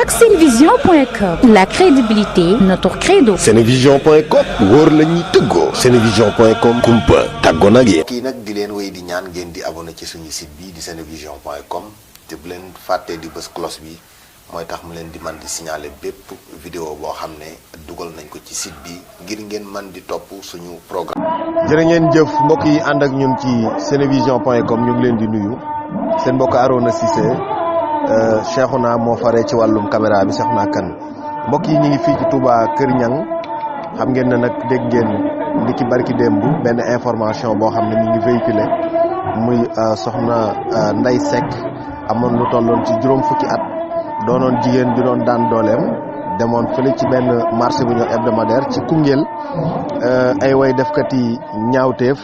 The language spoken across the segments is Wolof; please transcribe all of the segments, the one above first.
ak senevision.com. La crédibilité, notre credo. senevision.com wóor la ñuy tëggoo. senevision.com kumpa tàggoo nag yéen. kii nag di leen wéy di ñaan ngeen di abonné ci suñu site bi di senevision.com te bu leen fàttee di bës cloche bi mooy tax mu leen di man di signaler bépp vidéo boo xam ne dugal nañ ko ci site bi ngir ngeen man di topp suñu programme. jërë ngeen jëf mbokk yi ànd ak ñun ci senevision.com ñu ngi leen di nuyu seen mbokk Arona Cissé Cheikhouna moo faree ci wàllum caméra bi Cheikhouna Kane mbokk yi ñu ngi fii ci Touba Kër Ñang xam ngeen ne nag dégg ngeen li ki barki démb benn information boo xam ne ñu ngi véhiculé muy soxna Ndeye Seck amoon lu tolloon ci juróom fukki at doonoon jigéen ju doon daan dooleem demoon fële ci benn marché bu ñëw hebdomadaire ci Koungheul ay way defkati ñaawteef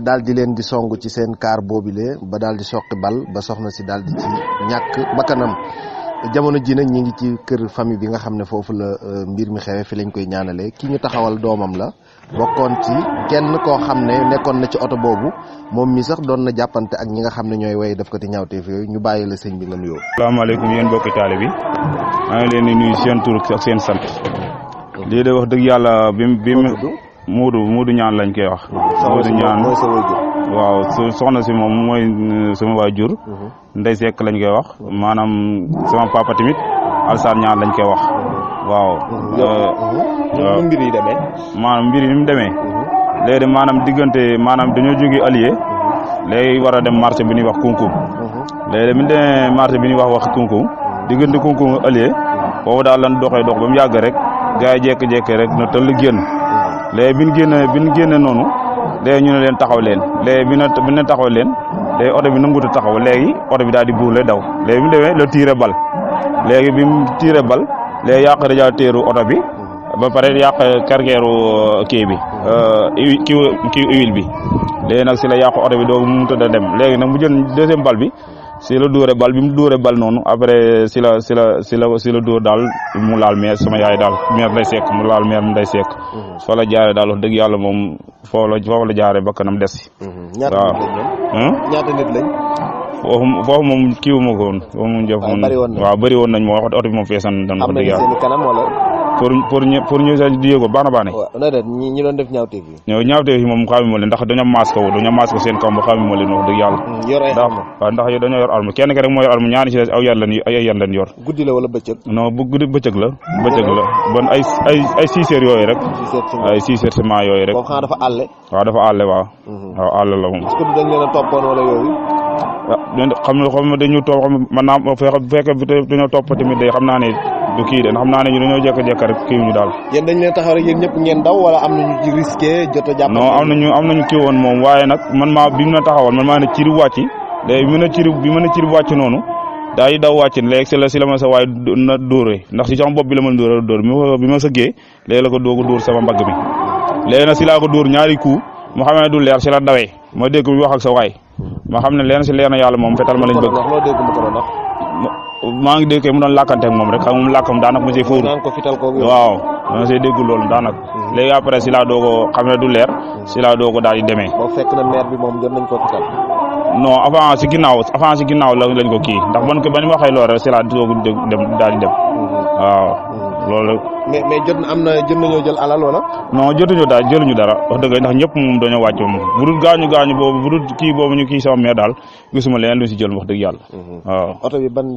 daal di leen di song ci seen kaar boobile ba daal di soqi bal ba soxna si daal di ci ñàkk bakkanam jamono ji nag ñi ngi ci kër famille bi nga xam ne foofu la mbir mi xewe fi lañ koy ñaanalee ki ñu taxawal doomam la bokkoon ci kenn koo xam ne nekkoon na ci oto boobu moom mi sax doon na jàppante ak ñi nga xam ne ñooy way def ko ti ñaawteef yooyu ñu bàyyi la sëñ bi nga nuyoo. asalaamaaleykum yéen mbokki taale bi maa ngi leen di nuyu seen tur ak seen sant lii de wax dëgg yàlla bi Moodu ñaan lañ koy wax. Moodu ñaan mooy sa waajur. waaw soxna si moom mooy sama waajur. Ndeye Seck lañ koy wax maanaam sama papa tamit Alsaan ñaan lañ koy wax waaw. waaw mbir yi demee. maanaam mbir yi ni mu demee. léegi maanaam diggante maanaam dañoo jógee allié. léegi war a dem marché bi ñuy wax Koungheul. léegi bi ñu demee marché bi ñuy wax Koungheul diggante Koungheul allié foofu daal lan dox ba mu yàgg rek gars yi jékki-jékki rek na tëll génn. léegi bi ñu génne noonu léegi ñu ne leen taxaw leen léegi bi ne taxaw leen léegi oto bi nanguut a taxaw léegi oto bi daal di buur lay daw léegi bi mu demee la tiire bal léegi bi mu tiire bal léegi yàq radiateur oto bi ba pare yàq cargeeru kii bi kii huile bi léegi nag si la yàq oto bi doo mu tëdd a dem léegi nag mu jël deuxième bal bi si la dóore bal bi mu dóore bal noonu après si la dóor daal mu laal meer sama yaay daal meer Ndeye Seck mu laal meer Ndeye Seck fa la jaare daal wax dëgg yàlla moom foofu la jaare bakkanam des si waaw ñaata nit lañ foofu moom kiiwu ma ko woon foofu moom jëf waaw bëri woon nañ moo wax oto bi moom feesan dan wax dëgg yàlla pour ñu sa di yéego baax na baax ne ñi doon def ñaawteef yi ñaawteef yi moom xaami moo leen ndax dañoo maas ko seen kaw ba xaami moo leen wax dëgg yàlla ndax yow dañoo yor arme kenn ki rek moo yor arme ñaari si aw yan lañ yor guddi la wala bëccëg non bu guddi bëccëg la bon ay 6 heures yooyu rek ay 6 heures sement yooyu rek xanaa dafa àlle waaw dafa àlle waaw àlle la moom est-ce que dañ leen a toppoon wala yooyu xam ne dañu topp man naa fekkee dañoo topp tamit day xam naa ne du kii de xam naa ne ñu dañoo jékki-jékki rek kii ñu daal yéen dañ leen taxaw rek yéen ñëpp ngeen daw wala am nañu ci risqué jot a jàpp non am nañu kii woon moom waaye nag man maa bi mu na taxawal man maa ne ciri wàcc léegi bi mën a ciri wàcc noonu daa di daw wàcc léegi si la ma sa waay na dóore ndax si sama bopp bi la mën dóor bi ma sëggee léegi la ko dóor sama mbagg mi léegi nag si laa ko dóor ñaari coup mu xam ne du leer si la dawee ma dégg bi wax ak sa waay ma xam ne leer na yàlla moom fetal ma lañ bëgg maa ngi dégg mu doon làkkante ak moom rek xam moom làkkam daanaka ma see fóoru waaw dama see dégg loolu daanaka léegi après si laa doogo xam ne du leer si laa doogo daal di demee fekk na maire bi moom jot nañ ko fital non avant si ginnaaw lañ ko kii ndax ba ni ma waxee loolu rek si laa doogu dem daal di dem waaw loolu mais jot nañoo jël alal wala non jëluñu dara wax dëgg ndax ñëpp moom dañoo wàcc moom bu dul gaañu boobu bu dul kii boobu ñu kii sama mère daal gisuma leneen lu si jël wax dëgg yàlla waaw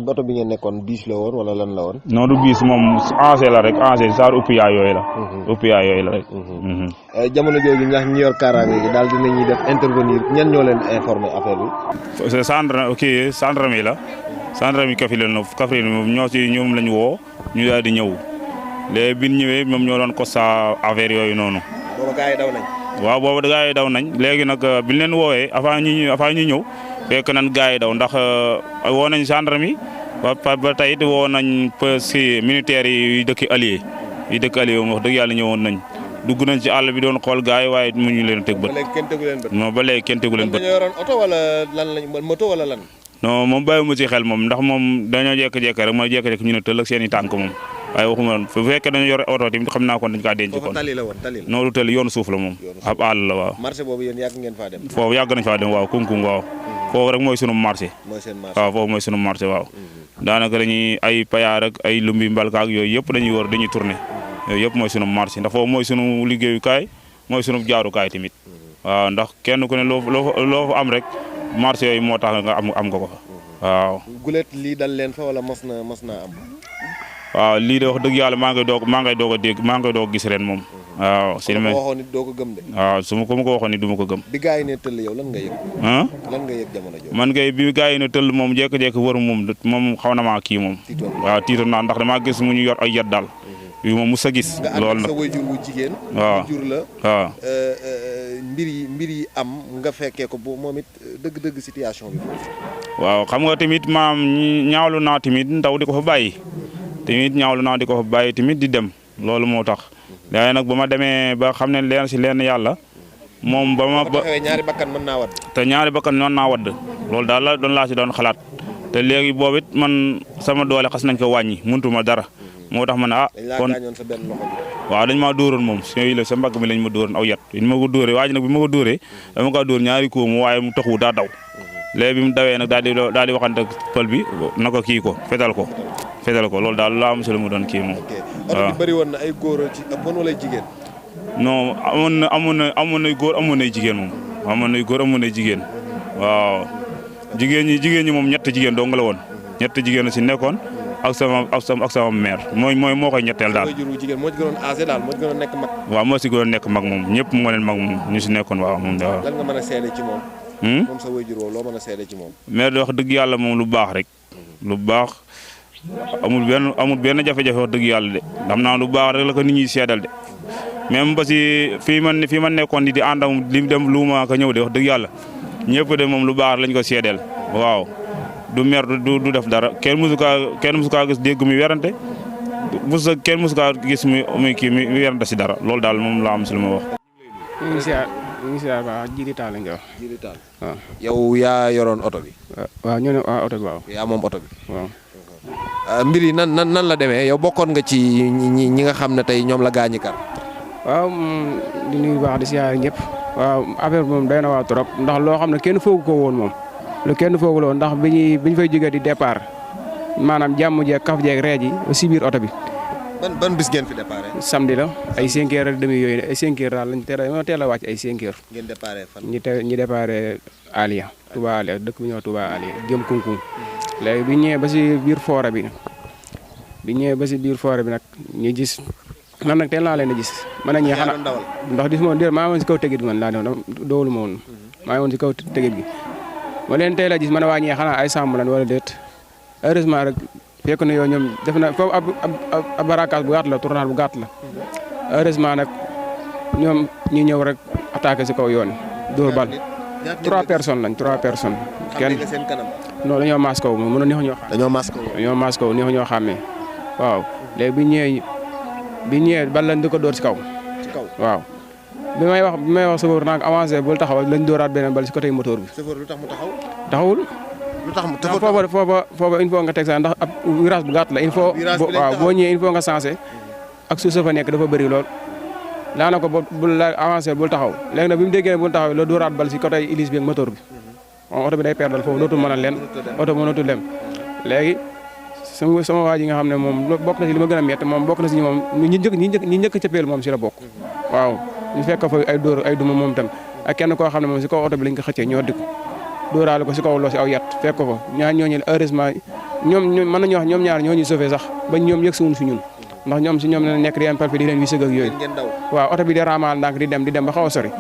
oto bi ngeen nekkoon biis la woon wala lan la woon non du biis moom ancé la rek ancé saar uppiyaa yooyu la rek jamono jooju ndax ñi yor kaaraange gi daal dinañuy def intervenir ñan ñoo leen informé affaire bi c'est gendarme yi la gendarme yi Kaffrine moom ñoom lañu woo ñu daal di ñëw léegi bi ñu ñëwee moom ñoo doon constat affaire yooyu noonu. booba gars yi daw nañ. waaw booba gars yi daw nañ léegi nag bi ñu leen woowee avant ñu ñëw fekk nañ gars yi daw ndax woo nañ gendarme yi ba tey it woo nañ si militaires yi dëkk allié moom wax dëgg yàlla ñëwoon nañ dugg nañ ci àll bi doon xool gars yi waaye mu ñu leen teg bët. ba léegi kenn tegu leen bët. dañoo yoroon oto wala lan lañ moto wala lan. non moom bàyyi mu ci xel moom ndax moom dañoo jékki-jékki rek mooy jékki-jékki ñu ne tëll ak seen i tànk moom waaye waxuma bu fekkee dañoo yor oto tamit xam naa kon dañ kaa denc kon tali la woon tali la noonu tali yoonu suuf la moom ab àll la waaw marché boobu yéen yàgg ngeen faa dem foofu yàgg nañ faa dem waaw Koungheul waaw foofu rek mooy sunu marché. mooy seen marché waaw foofu mooy sunu marché waaw. daanaka dañuy ay payaar ak ay lumbi mbalka ak yooyu yëpp dañuy wër dañuy tourné yooyu yëpp mooy sunu marché ndax foofu mooy sunu liggéeyukaay mooy sunu jaarukaay tamit waaw ndax kenn ku ne loo fa am rek marché yooyu moo tax nga am nga ko fa waaw. gulet lii dal leen fa wala mos naa am. waaw lii de wax dëgg yàlla maa ngay doog a dégg maa ngay doog a gis ren moom. waaw si li ma waxoon nit doo ko gëm de. waaw su ma ko waxoon nit du ma ko gëm. bi gaa yi ne tëll yow lan nga yëg. lan nga yëg jamono jooju. man kay bi gaa yi ne tëll moom jékki-jékki wër moom xaw na maa kii moom. waaw tiitoon naa ndax damaa gis mu ñu yor ay yat daal. yu ma mus a gis. loolu nag nga ànd ak sa waajur wu jigéen. waaw jur la. waaw. mbir yi am nga fekkee ko bu moom it dëgg-dëgg situation bi. waaw xam nga tamit maam ñaawlu naa tamit ndaw di ko fa bàyyi. tamit ñaawlu naa di ko fa bàyyi tamit di dem loolu moo tax. léegi nag ba ma demee ba xam ne leen si leen yàlla moom ba ñaari bakkan mën naa wadd. te ñaari bakkan mën naa wadd loolu daal la laa si doon xalaat te léegi boobu it man sama doole xas nañ ko wàññi mëntuma dara moo tax ma ne kon waaw dañ maa dóoroon moom si la sa mbagg mi lañ ma dóoroon aw yat bi ma ko dóoree waa ji nag bi ma ko dóoree dama kaa dóor ñaari ko mu waaye mu taxu daa daw léegi bi mu dawee nag daal di waxante pël bi na ko kii ko fetal ko loolu daal laa am si lu mu doon kii moom. oto bi bëri woon na ay góor ci ëppoon wala jigéen. non amoon na góor amoon na jigéen moom amoon na góor amoon na jigéen waaw jigéen ñi moom ñett jigéen dong la woon ñett jigéen la si nekkoon ak sama mère moo koy ñetteel daal. moo ci gënoon âgé daal moo ci gënoon nekk mag. waaw moo si gënoon nekk mag moom ñëpp moo leen mag moom ñu si nekkoon waaw moom waaw. lan nga mën a seede ci moom. moom sa waajur woo loo mën a seede ci moom. mère di wax dëgg yàlla moom lu baax rek lu baax. amul benn jafe-jafe wax dëgg yàlla de xam naa lu baax rek la ko nit ñi seedal de même ba si fii man nekkoon di ànd ak li dem luuma ka ñëw de wax dëgg yàlla ñëpp de moom lu baax lañ ko seedeel waaw du mer du def dara kenn musu kaa gis dégg mi werante kenn musu kaa gis mi werante si dara loolu daal moom laa am si lu ma wax. ñu ngi siyaar baax Jili Taal lañ koy wax. Jili Taal waaw. yow yaa yoroon oto bi. waaw ñoo ne oto bi waaw. yaa moom oto bi waaw. mbir yi nan la demee yow bokkoon nga ci ñi nga xam ne tey ñoom la gaañi kar. waaw di nuyu baax di siyaar ñëpp. waaw affaire bi moom day na waa trop ndax loo xam ne kenn foogu ko woon moom lu kenn foogul woon ndax bi ñu fay jógee di départ maanaam jàmm jeeg kaf jeeg ree ji si biir oto bi. ban bis ngeen fi départ. samedi la ay 5 heures ak demi yooyu ay 5 heures daal lañ teel a wàcc ay 5 heures. ngeen départ fan. ñu départ Aliya Touba Aliya dëkk bi ñëw Touba Aliya jëm Koungheul. léegi bi ñëwee ba si biir foore bi nag ñu gis man nag teel naa leen a gis. man ak ñi xanaa ndax gis moom maa ngi woon si kaw tëgit gi man laa doolu ma woon maa ngi woon si kaw tëgit gi. ma leen teel a gis man waa ñee xanaa ay sàmm lan wala déet heureusement rek fekk na yow ñoom def na foofu ab barakaas bu gàtt la tournage bu gàtt la heureusement nag ñoom ñu ñëw rek attaqué si kaw yoon dóor bal 3 personnes. kenn non dañoo maas kaw moom mën na neex ñoo xam. dañoo maas kaw neex ñoo xàmmee waaw léegi bi ñëwee bal lañ di ko dóor si kaw. waaw bi may wax chauffeur nag avancé bul taxaw lañ dóoraat beneen bal si côté moteur bi. chauffeur lu tax mu taxaw. taxawul. lu tax mu foofa il faut nga teg sax ndax ab virage bu gàtt la il faut. waaw boo ñëwee il faut nga sensé ak suuf sa fa nekk dafa bëri lool. daanaka ko bul la avancé bul taxaw léegi nag bi mu déggee ne bul taxaw la dóoraat bal si côté hélice bi ak moteur bi. moom oto bi day perdal foofu dootul mën a leen oto mënatul dem léegi sama waa ji nga xam ne moom bokk na si li ma gën a métti moom bokk na si moom ñi njëkk ca peel moom si la bokk. waaw ñu fekk fa ay dóor ay duma moom tam ak kenn koo xam ne moom si kaw oto bi lañ ko xëccee ñoo dikk dóoraale ko si kaw loo si aw yat fekk ko fa ñaar ñooñu heureusement ñoom mën nañu wax ñoom ñaar ñoo ñu sauvé sax ba ñoom yëg si wuñ si ñun ndax ñoom si ñoom la nekk di leen palpé di leen wisëg ak yooyu. waaw oto bi di raamaal ndànk di dem ba xaw a sori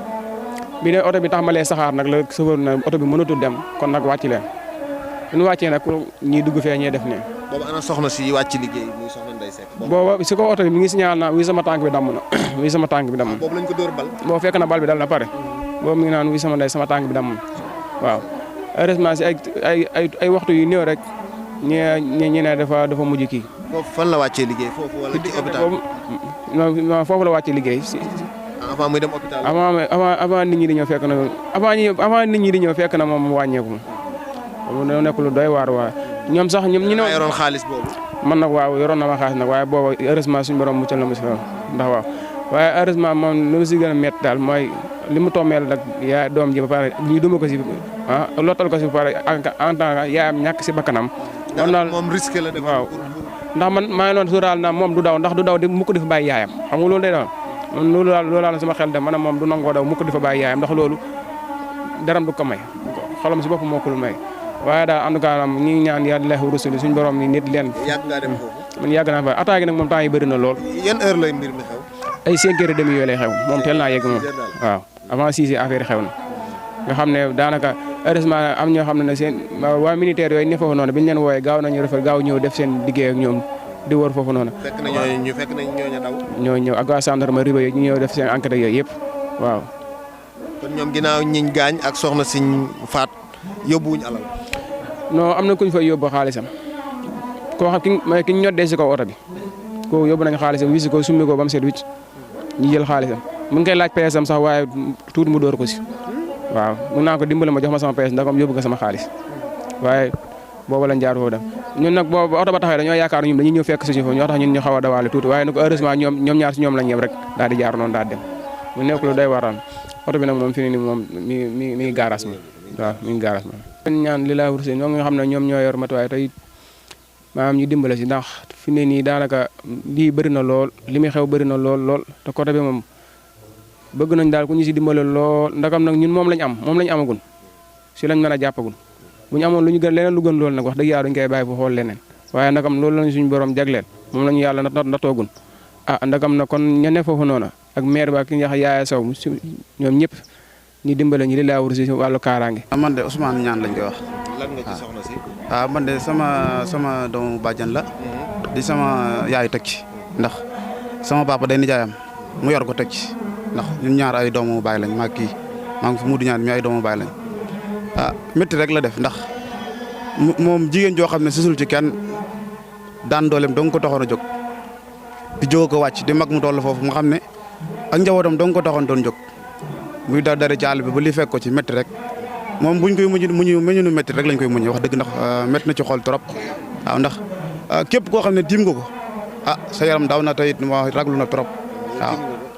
bi ne oto bi taxamalee saxaar nag la chauffeur na oto bi mënatul dem kon nag wàcc leen suñu wàccee nag ñii dugg fee ñee def ne. boobu ana soxna si wàcc liggéey muy soxna Ndeye Seck. booba si kaw oto bi mi ngi signal na wii sama tànk bi damm na wii sama tànk bi damm na. boobu lañ ko dóor bal. boo fekk na bal bi dal na pare boobu mi ngi naan wii sama ndey sama tànk bi damm na waaw heureusement si ay waxtu yu néew rek ñi ne dafa mujj kii. foofu fan la wàccee liggéey foofu wala ci hôpital. non foofu la wàccee liggéey. avant muy dem hôpital. avant nit ñi di ñëw fekk na avant nit ñi di ñëw fekk na moom wàññeeku moom dana nekk lu doy waar waaye ñoom sax ñoom ñu ne yoroon xaalis boobu. man nag waaw yoroon na ma xaalis nag waaye boobu heureusement suñu borom muccal na ma si ndax waaw waaye heureusement moom lu si gën a métti daal mooy li mu tommeel nag yaay doom ji ba pare ñu duma ko si lottal ko si ba pare en tant que yaayam ñàkk si bakkanam. moom risque la def. waaw ndax man maa ngi doon sóoraal na moom du daw ndax du daw di mukk di fa bàyyi yaayam xam nga loolu day daw man loolu daal sama xel dem man moom du nangoo daw mukk di fa bàyyi yaayam ndax loolu daram du ko may xolam si bopp moo ko lu may. waaye daal en tout cas ñi ngi ñaan yàlla rasul suñu borom ni nit leen. yàgg ngaa dem foofu. man yàgg naa fa attaque nag moom temps yi bëri na lool. yan heure lay mbir mi xew. ay 5h30 yooyu lay xew moom teel naa yegg moom waaw avant 6h affaire xew na nga xam ne daanaka heureusement am ñoo xam ne seen waa militaire yooyu ne foofu noonu bi ñu leen wooyee gaaw nañu rafet gaaw ñëw def seen liggéey ak ñoom di wër foofu noonu. fekk na ñooñu daw. ñoo ñëw ak waa gendarmerie riba ñu ñëw def seen enquête yooyu yëpp waaw. kon ñoom ginnaaw ñiñ gaañ ak soxna siñ faat yóbbuwuñ alal. non am na kuñ fa yóbbu xaalisam koo xam ki ñu ñoddee si kaw oto bi ko yóbbu nañ xaalisam wisi ko summi ko ba mu set wicc ñu jël xaalisam mu ngi koy laaj peesam sax waaye tuuti mu door ko si waaw mun naa ko dimbale ma jox ma sama pees ndax comme yóbbu nga sama xaalis waaye boobu lañ jaar foofu dem ñun nag boobu oto ba taxee dañoo yaakaar ñun dañuy ñëw fekk suñu foofu ñoo tax ñun ñu xaw a dawaale tuuti waaye nag heureusement ñoom ñaar si ñoom lañ yem rek daal di jaar noonu daal dem mu nekk lu day waral oto bi nag moom fi ni moom mi ngi gaaraas ma waaw mi ngi gaaraas ma ñaan li laa wursi ñoo nga xam ne ñoom ñoo yor matuwaay tey maanaam ñu dimbale si ndax fi ne nii daanaka lii bëri na lool li muy xew bëri na lool te côté bi moom bëgg nañ daal ku ñu si dimbale lool ndakam nag ñun moom lañ amagun si lañ mën a jàppagul bu ñu amoon lu ñu gën leneen lu gën loolu nag wax dëgg yàlla duñ koy bàyyi fu xool leneen waaye ndakam loolu lañ suñu borom jagleel moom lañu yàlla natoogun ndakam na kon ña ne foofu noonu ak maire ba ki ñax yaaya saw ñoom ñëpp ñu dimbale ñu li laa wursi si wàllu kaaraange. man de Ousmane Ñaan lañ koy wax. lan nga ci soxna si. man de sama doomu bàjjan la. di sama yaay teg ci. ndax sama papa day nijaayam mu yor ko teg ci ndax ñun ñaar ay doomu baay lañ maa kii maa ngi fi mu du ñaar mi ay doomu baay lañ métti rek la def ndax moom jigéen joo xam ne susul ci kenn daan dooleem dong ko taxoon a jóg di jóg ko wàcc di mag mu toll foofu nga xam ne ak njabootam dong ko taxoon doon jóg muy daw dara ci àll bi ba li fekk ko ci métti rek moom buñ koy muñu métti rek lañ koy muñee wax dëgg ndax métti na ci xol trop waaw ndax képp koo xam ne tiim nga ko sa yaram daw na tey it raglu na trop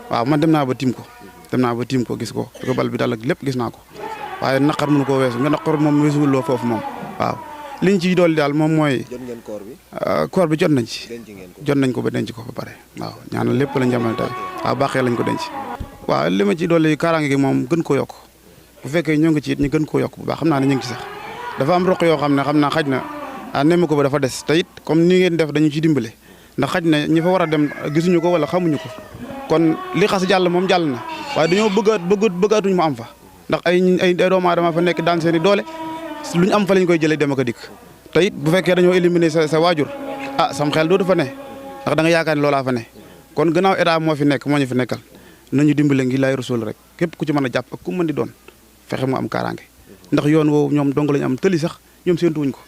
waaw man dem naa ba tiim ko gis ko di ko bal bi dal ak lépp gis naa ko waaye naqar mënu koo weesu nga naqar moom weesuwul loo foofu moom waaw liñ ciy dolli daal moom mooy. jot ngeen koor bi jot nañ ci. jot nañ ko ba denc ko ba pare waaw ñaanal lépp lañ jamal tey waaw baaxee lañ ko denc. waaw li ma ci dolli kaaraange gi moom gën koo yokk bu fekkee ñoo ngi ci it ñu gën koo yokk bu baax xam naa ne ñu ngi ci sax dafa am roq yoo xam ne xam naa xaj na nemme ko ba dafa des te it comme ni ngeen def dañu ci dimbale ndax xaj na ñi fa war a dem gisuñu ko wala xamuñu ko kon li xas jàll moom jàll na waaye dañoo bëggaatuñ mu am fa ndax ay doomu aadama fa nekk daan seen i doole luñ am fa lañ koy jëlee dem ak a dikk te it bu fekkee dañoo éliminer sa waajur sam xel dootu fa ne ndax da nga yaakaar ne loolaa fa ne kon gannaaw état moo fi nekk moo ñu fi nekkal nañu dimbale ngi lay rasul rek képp ku ci mën a jàpp ak ku mën di doon fexe mu am kaaraange ndax yoon woowu ñoom dong lañu am tëli sax ñoom séentuwuñ ko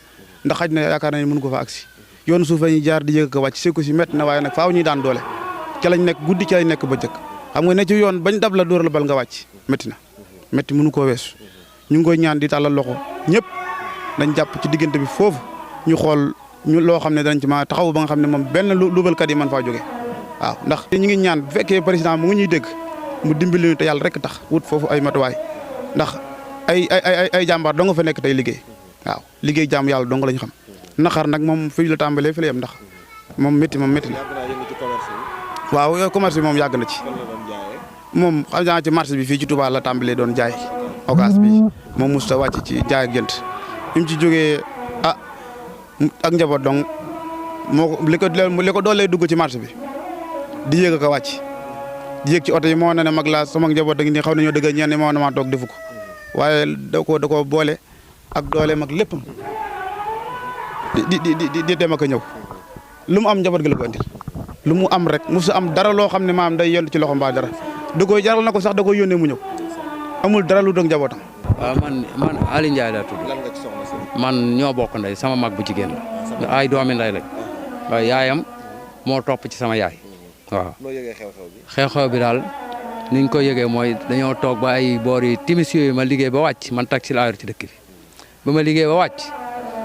ndax xaj na yaakaar nañ mënu ko fa agsi yoon suuf lañuy jaar di yëg ko wàcc see ko si métti na waaye nag faaw ñuy daan doole ca lañ nekk guddi ca lañ nekk bëccëg xam nga ne ci yoon bañ dab la dóor la bal nga wàcc métti na métti mënu koo weesu ñu ngi koy ñaan di tàllal loxo ñëpp dañ jàpp ci diggante bi foofu ñu xool ñu loo xam ne dañ ci ma taxaw ba nga xam ne moom benn lubalkat yi man faa jóge waaw ndax ñu ngi ñaan bu fekkee président mu ngi ñuy dégg mu dimbali ñu te yàlla rek tax wut foofu ay matuwaay ndax ay jàmbaar dong nga fa nekk tey liggéey waaw liggéey jàmm yàlla dong lañ xam naqar nag moom fii la tàmbalee fi la yem ndax moom métti na waaw commerce bi moom yàgg na ci moom xam naa ci marché bi fii ci Touba la tàmbalee doon jaay occas bi moom musta wàcc ci jaay ak jënd bi mu ci jógee ak njaboot donc moo ko li ko doolee dugg ci marché bi di yéeg ak a wàcc di yéeg ci oto yi moo na ne mag laa sama njaboot da ngi xaw nañoo dëgg ñenn moo na maa toog defu ko waaye da ko boole ak doole mag léppam di dem ak a ñëw lu mu am njaboot gi la ko andil lu mu am rek musu am dara loo xam ne maam day yënd ci loxo mbaa dara da koy jaral na ko sax da koy yónnee mu ñëw amul dara lu doon njabootam. waaw man Aliou Ndiaye laa tudd. lan nga ci soxna si. man ñoo bokk ndey sama mag bu jigéen la. ay doomi ndey lañ. waaye yaayam moo topp ci sama yaay. waaw noo yëgee xew-xew bi. xew-xew bi daal niñ ko yëgee mooy dañoo toog ba ay boori timis yooyu ma liggéey ba wàcc man taxi laa yor ci dëkk bi ba ma liggéey ba wàcc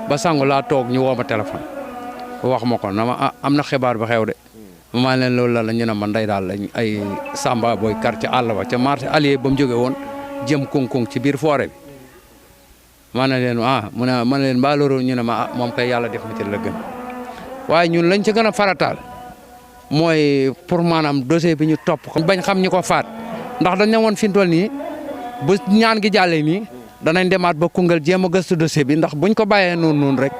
ba sangu laa toog ñu woo ma téléphone wax ma ko na ma am na xibaar ba xew de maa leen loolu la ñu ne man day daal lañ ay Samba booy quartier àll ba ca marché allié ba mu jógee woon jëm kuŋ-kuŋ ci biir forêt bi ma ne leen mu ne ma ne leen mbaa loolu ñu ne ma moom kay yàlla def na ci la gën waaye ñun lañ ci gën a farataal mooy pour maanaam dossier bi ñu topp ko bañ xam ñi ko faat ndax dañ ne woon fi mu toll nii bu ñaan gi jàllee nii danañ demaat ba Koungheul jéem a gëstu dossier bi ndax buñ ko bàyyee noonu rek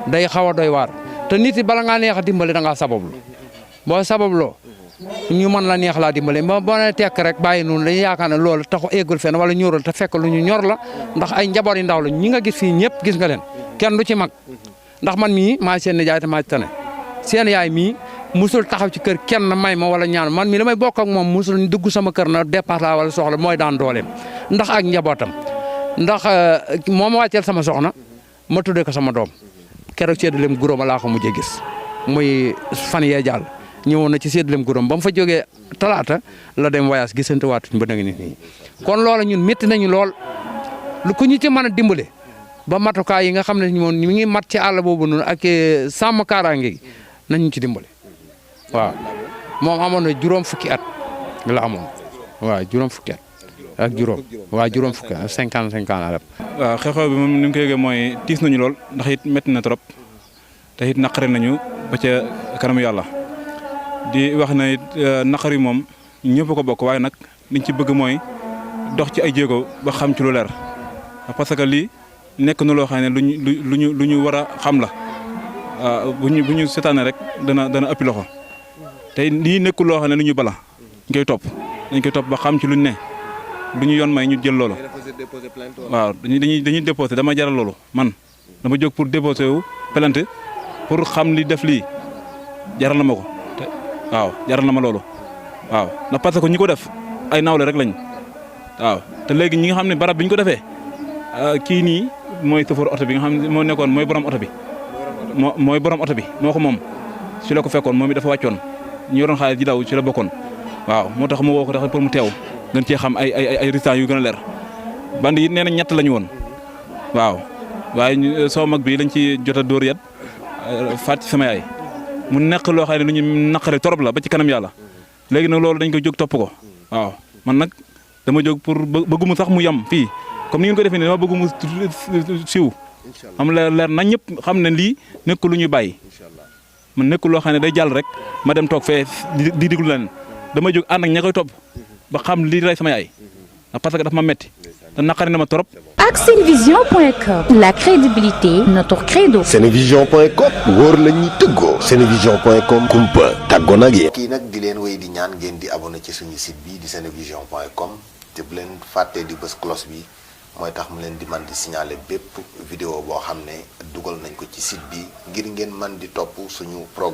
day xaw a doy waar te nit yi bala ngaa neex a dimbale da ngaa sabablu boo sababloo ñu mën la neex laa dimbale boo nee tekk rek bàyyi noonu dañuy yaakaar ne loolu taxu eggul fenn wala ñorul te fekk lu ñu ñor la ndax ay njaboot yu ndaw la ñi nga gis fii ñëpp gis nga leen kenn du ci mag ndax man mii maa seen nijaay te maa ci tane seen yaay mii musul taxaw ci kër kenn may ma wala ñaan man mii damay bokk ak moom musul dugg sama kër na dépasse la wala soxla mooy daan dooleem ndax ak njabootam ndax moo ma wàcceel sama soxna ma tuddee ko sama doom keroog séddaleem guróom laa ko mujjee gis muy fan yee jàll ñëwoon na ci séddaleem guróom ba mu fa jógee talaata la dem voyage gisante waatuñ ba ngi nii kon loola ñun métti nañu lool lu ku ñu ci mën a dimbale ba matukaay yi nga xam ne moom mi ngi mat ci àll boobu noonu ak sàmm kaaraange gi nañu ci dimbale waaw moom amoon na juróom fukki at la amoon waaw juróom fukki at ak juróom waaw juróom fukki at 55 ans la. waaw xew-xew bi moom ni nga ko yëgee mooy tiis nañu lool ndax it métti na trop te it naqare nañu ba ca kanamu yàlla di wax na it naqar yi moom ñëpp ko bokk waaye nag liñ ci bëgg mooy dox ci ay jéego ba xam ci lu leer parce que lii nekk na loo xam ne lu ñu war a xam la bu ñu seetaanee rek dana ëppi loxo te lii nekkul loo xam ne lu ñu bala ñu koy topp ba xam ci luñ ne lu ñu yoon may ñu jël loolu. waaw dañuy déposé dama jaral loolu man dama jóg pour déposé wu plainte pour xam li def lii jaral na ma ko waaw jaral na ma loolu waaw ndax parce que ñi ko def ay nawle rek lañ waaw te léegi ñi nga xam ne barab bi ñu ko defee kii nii mooy chauffeur oto bi nga xam ne moo nekkoon mooy borom oto bi. mooy borom oto bi moo ko moom ci la ko fekkoon moom it dafa wàccoon ñu yoroon xaalis ji daw ci la bokkoon waaw moo tax mu woo ko tax pour mu teew gën cee xam ay résultats yu gën a leer bandi yi nee na ñett lañu woon waaw waaye soo mag bi lañ ci jot a dóor yat faat ci sama yaay mu nekk loo xam ne lu ñu naqare torop la ba ci kanam yàlla léegi nag loolu dañ ko jóg topp ko waaw man nag dama jóg pour bëgguma sax mu yem fii comme ni ngeen ko defee ne dama bëgg mu siiw am leer nañ ñëpp xam ne lii nekkul lu ñuy bàyyi man nekkul loo xam ne day jàll rek ma dem toog fee di diglu leen dama jóg ànd ak ña koy topp ba xam lii rey sama yaay parce que dafa ma metti te naqari na ma trop. ak senevision.com la crédibilité notre credo. senevision.com wóor la ñuy tëggoo. senevision.com kumpa tàggoo nag yéen. kii nag di leen wéy di ñaan ngeen di abonné ci suñu site bi di senevision.com te bu leen fàttee di bës cloche bi mooy tax mu leen di man di signaler bépp vidéo boo xam ne dugal nañ ko ci site bi ngir ngeen man di topp suñu programme